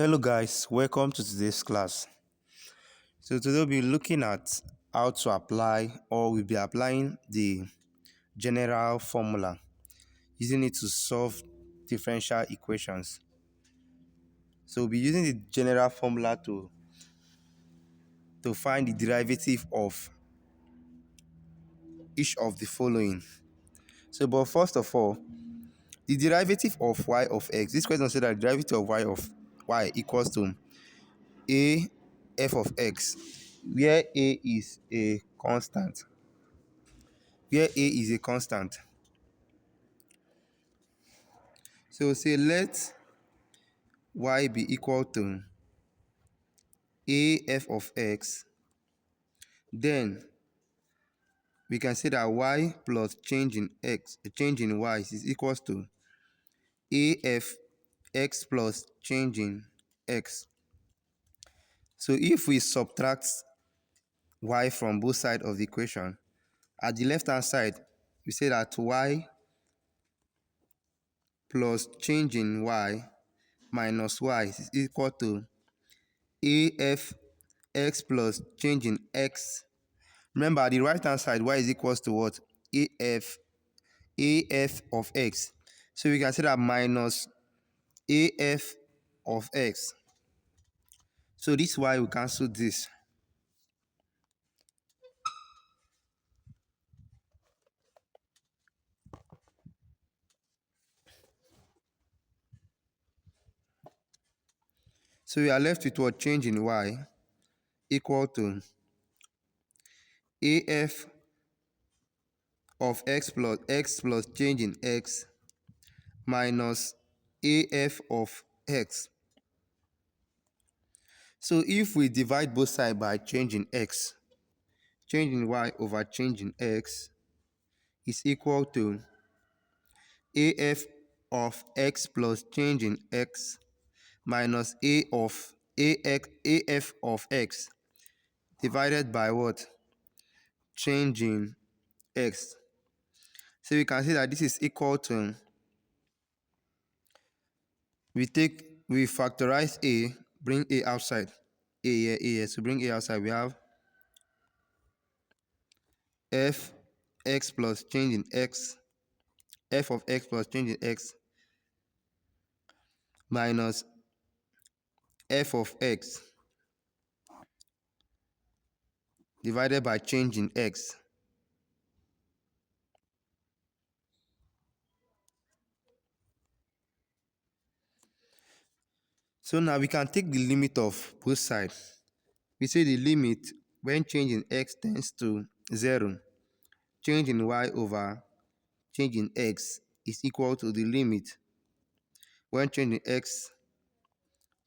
Hello guys, welcome to today's class. So today we'll be looking at how to apply, or we'll be applying the general formula, using it to solve differential equations. So we'll be using the general formula to find the derivative of each of the following. So but first of all, the derivative of y of x, this question said that the derivative of y of y equals to a f of x, where a is a constant. Where a is a constant. So say let y be equal to a f of x, then we can say that y plus change in y is equals to a f x plus change in x. So if we subtract y from both sides of the equation, at the left hand side we say that y plus change in y minus y is equal to a f x plus change in x. Remember, at the right hand side, y is equals to what? af of x. So we can say that minus af of x. So this y we cancel this. So we are left with what? Change in y equal to af of x plus change in x minus af of x. So if we divide both sides by change in x, change in y over change in x is equal to af of x plus change in x minus af of x divided by what? Change in x. So we can see that this is equal to, we factorize a, bring a outside, a here, so bring a outside, we have f x plus change in x, f of x plus change in x minus f of x divided by change in x. So now we can take the limit of both sides. We say the limit when change in x tends to 0, change in y over change in x is equal to the limit when change in x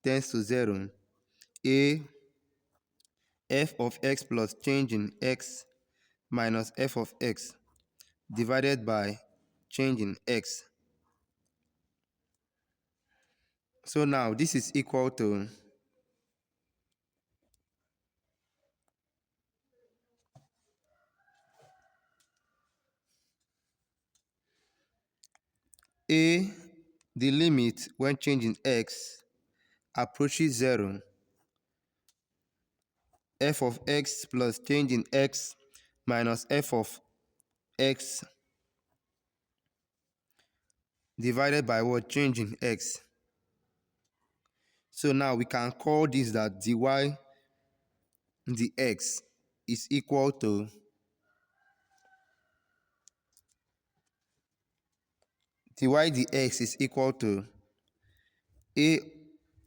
tends to 0, a f of x plus change in x minus f of x divided by change in x. So now this is equal to a, the limit when change in x approaches 0, f of x plus change in x minus f of x divided by what? Change in x. So now we can call this that dy dx is equal to dy dx is equal to a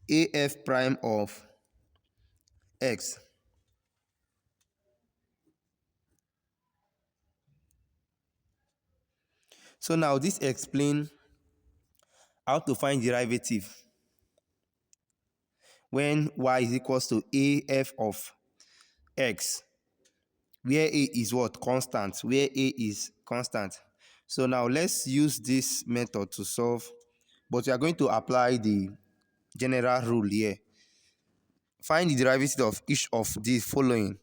af prime of x. So now this explains how to find derivative when y is equals to af of x, where a is what? Constant, where a is constant. So now let's use this method to solve, but we are going to apply the general rule here. Find the derivative of each of the following.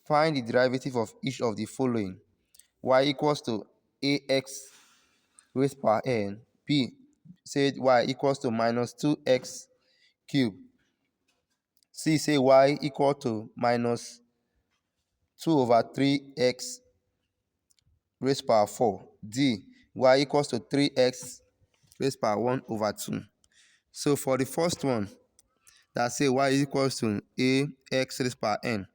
Find the derivative of each of the following. Y equals to ax raised power n, b say y equals to minus 2x cubed. C say y equal to minus 2 over 3x raised power 4. D, y equals to 3x raised power 1 over 2. So for the first one, that say y is equals to ax raised power n.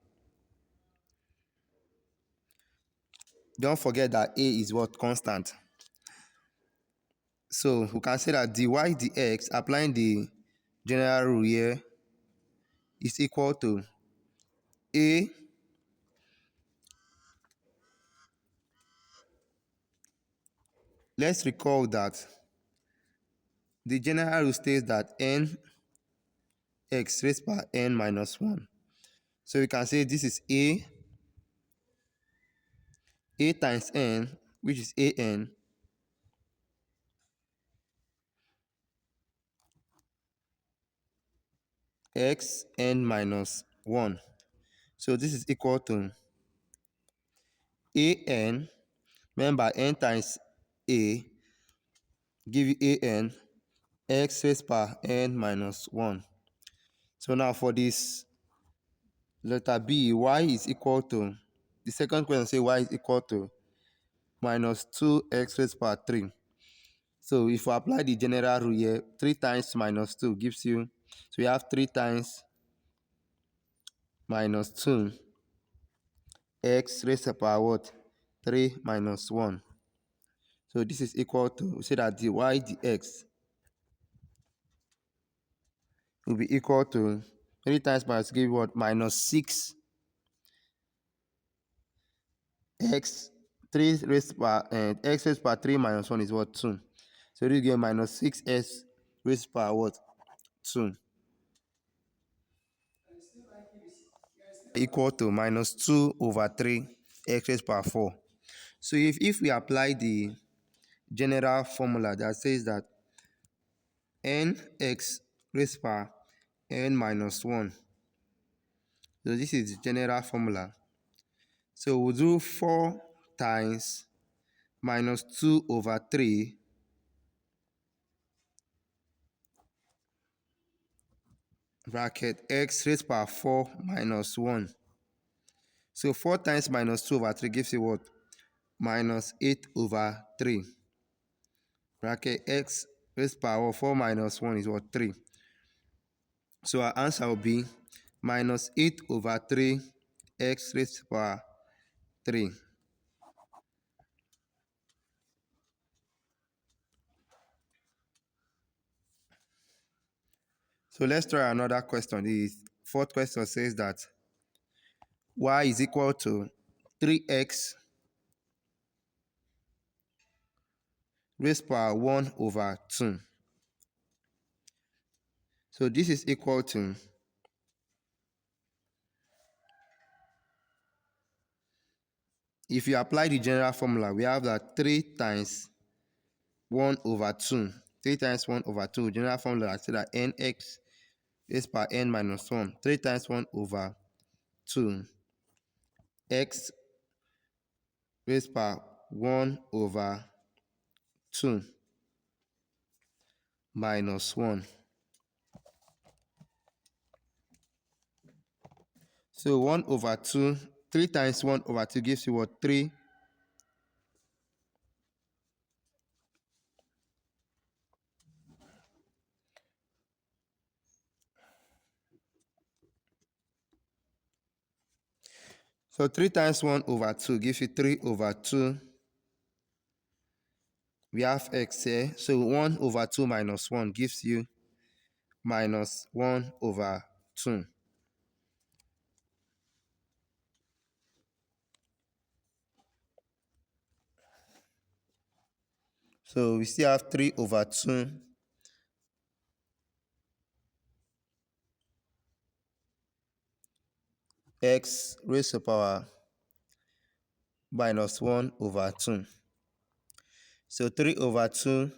Don't forget that a is what? Constant. So we can say that dy dx, applying the general rule here, is equal to a. Let's recall that the general rule states that n x raised power n minus 1. So we can say this is a times n, which is an, x n minus 1. So this is equal to an, remember n times a give you an, x raised power n minus 1. So now for this letter B, y is equal to, the second question say y is equal to minus 2x raised power 3. So if we apply the general rule here, 3 times minus 2 gives you, so we have 3 times minus 2 x raised to the power what? 3 minus 1. So this is equal to, we say that dy dx will be equal to 3 times minus give what? Minus 6 x 3 raised to power x raised to power 3 minus 1 is what? 2. So this give minus 6s raised to power what? 2. Equal to minus 2 over 3 x raised to power 4. So if we apply the general formula that says that nx raised to power n minus 1. So this is the general formula. So we'll do 4 times minus 2 over 3 bracket x raised to power 4 minus 1. So 4 times minus 2 over 3 gives you what? Minus 8 over 3 bracket x raised to power 4 minus 1 is what? 3. So our answer will be minus 8 over 3 x raised to power 3. So let's try another question. The fourth question says that y is equal to 3x raised power 1 over 2. So this is equal to, if you apply the general formula, we have that 3 times 1 over 2. 3 times 1 over 2. General formula, I say that nx raised power n minus 1. 3 times 1 over 2. X raised power 1 over 2 minus 1. So 1 over 2, 3 times 1 over 2 gives you what? 3. So 3 times 1 over 2 gives you 3 over 2. We have x here. So 1 over 2 minus 1 gives you minus 1 over 2. So we still have 3 over 2 x raised to power minus 1 over 2. So 3 over 2,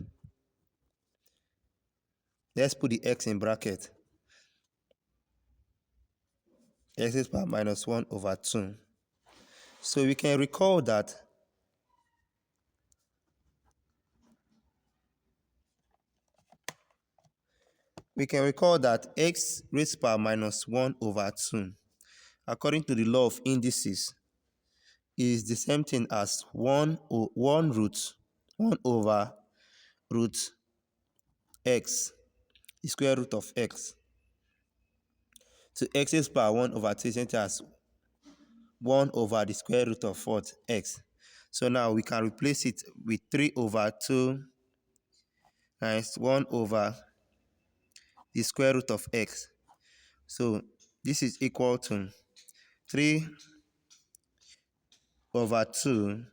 let's put the x in bracket. X raised to power minus 1 over 2. So we can recall that We can recall that x raised power minus 1 over 2, according to the law of indices, is the same thing as 1 root 1 over root x, the square root of x. So x raised power 1 over 2 is the same as 1 over the square root of what? X. So now we can replace it with 3 over 2 times 1 over the square root of x. So this is equal to 3 over 2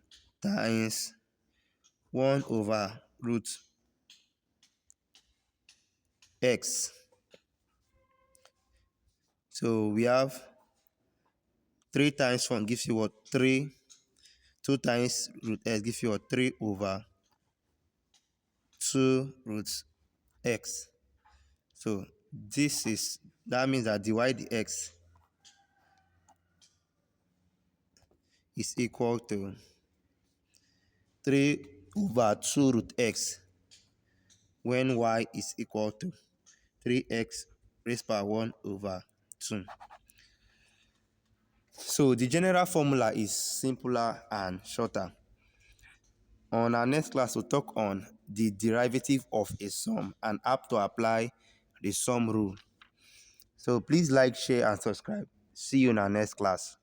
times 1 over root x. So we have 3 times 1 gives you what? 3. 2 times root x gives you what? 3 over 2 root x. So that means that dy dx is equal to 3 over 2 root x when y is equal to 3x raised by 1 over 2. So the general formula is simpler and shorter. On our next class, we'll talk on the derivative of a sum and how to apply the sum rule. So please like, share, and subscribe. See you in our next class.